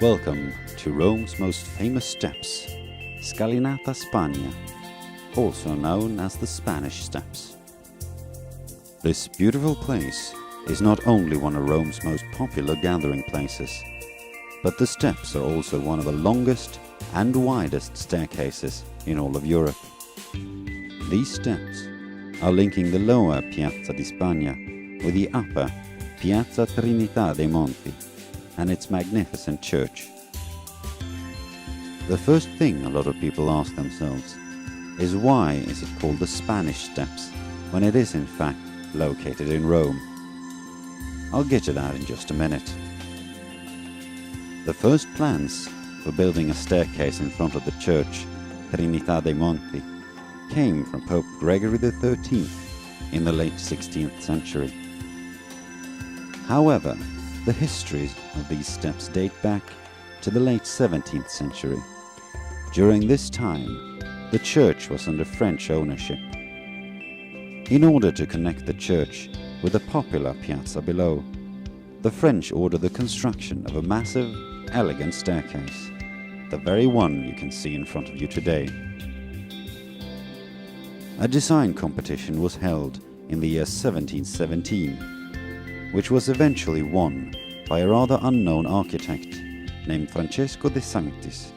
Welcome to Rome's most famous steps, Scalinata Spagna, also known as the Spanish Steps. This beautiful place is not only one of Rome's most popular gathering places, but the steps are also one of the longest and widest staircases in all of Europe. These steps are linking the lower Piazza di Spagna with the upper Piazza Trinità dei Monti and its magnificent church. The first thing a lot of people ask themselves is why is it called the Spanish Steps when it is in fact located in Rome? I'll get to that in just a minute. The first plans for building a staircase in front of the church Trinità dei Monti came from Pope Gregory XIII in the late 16th century. However, the histories of these steps date back to the late 17th century. During this time, the church was under French ownership. In order to connect the church with the popular piazza below, the French ordered the construction of a massive, elegant staircase, the very one you can see in front of you today. A design competition was held in the year 1717, which was eventually won by a rather unknown architect named Francesco de Sanctis.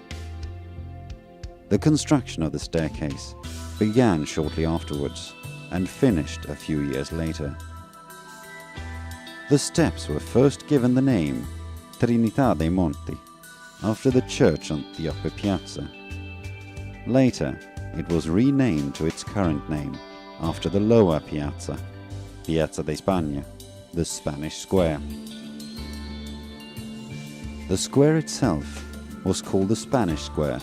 The construction of the staircase began shortly afterwards and finished a few years later. The steps were first given the name Trinità dei Monti after the church on the upper piazza. Later, it was renamed to its current name after the lower piazza, Piazza di Spagna, the Spanish Square. The square itself was called the Spanish Square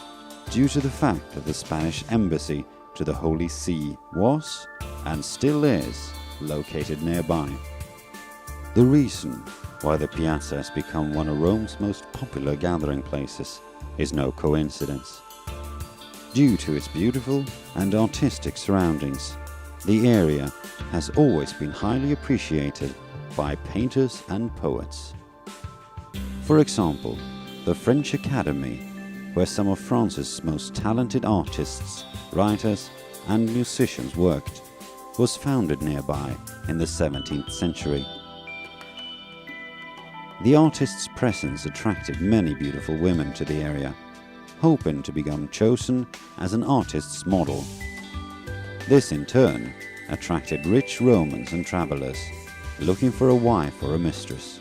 due to the fact that the Spanish embassy to the Holy See was, and still is, located nearby. The reason why the piazza has become one of Rome's most popular gathering places is no coincidence. Due to its beautiful and artistic surroundings, the area has always been highly appreciated by painters and poets. For example, the French Academy, where some of France's most talented artists, writers, and musicians worked, was founded nearby in the 17th century. The artist's presence attracted many beautiful women to the area, hoping to become chosen as an artist's model. This in turn attracted rich Romans and travelers looking for a wife or a mistress.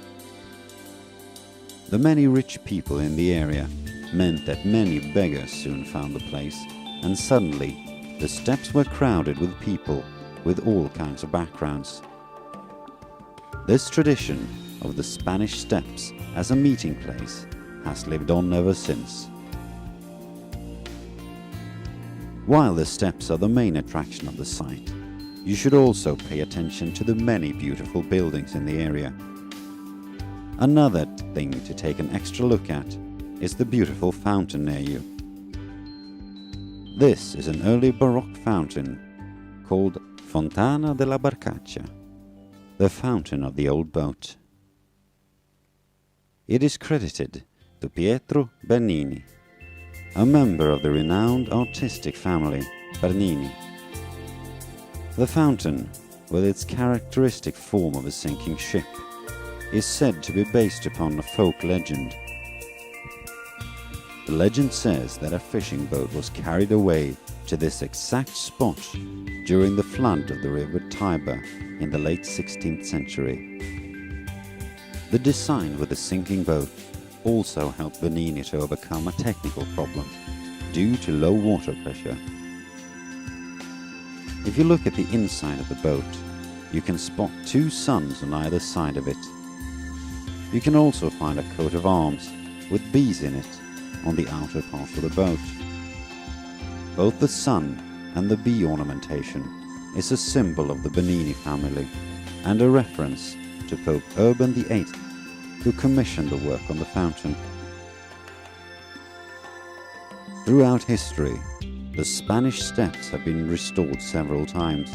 The many rich people in the area meant that many beggars soon found the place, and suddenly the steps were crowded with people with all kinds of backgrounds. This tradition of the Spanish Steps as a meeting place has lived on ever since. While the steps are the main attraction of the site, you should also pay attention to the many beautiful buildings in the area. Another thing to take an extra look at is the beautiful fountain near you. This is an early Baroque fountain called Fontana della Barcaccia, the fountain of the old boat. It is credited to Pietro Bernini, a member of the renowned artistic family Bernini. The fountain, with its characteristic form of a sinking ship, is said to be based upon a folk legend. The legend says that a fishing boat was carried away to this exact spot during the flood of the river Tiber in the late 16th century. The design with the sinking boat also helped Bernini to overcome a technical problem due to low water pressure. If you look at the inside of the boat, you can spot two suns on either side of it. You can also find a coat of arms with bees in it on the outer part of the boat. Both the sun and the bee ornamentation is a symbol of the Bernini family and a reference to Pope Urban VIII, who commissioned the work on the fountain. Throughout history, the Spanish Steps have been restored several times.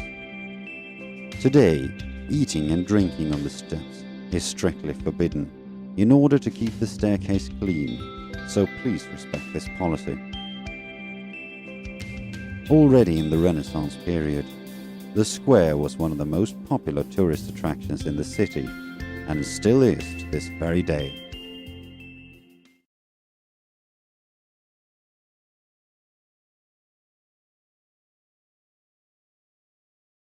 Today, eating and drinking on the steps is strictly forbidden in order to keep the staircase clean so please respect this policy. Already in the Renaissance period, the square was one of the most popular tourist attractions in the city, and still is to this very day.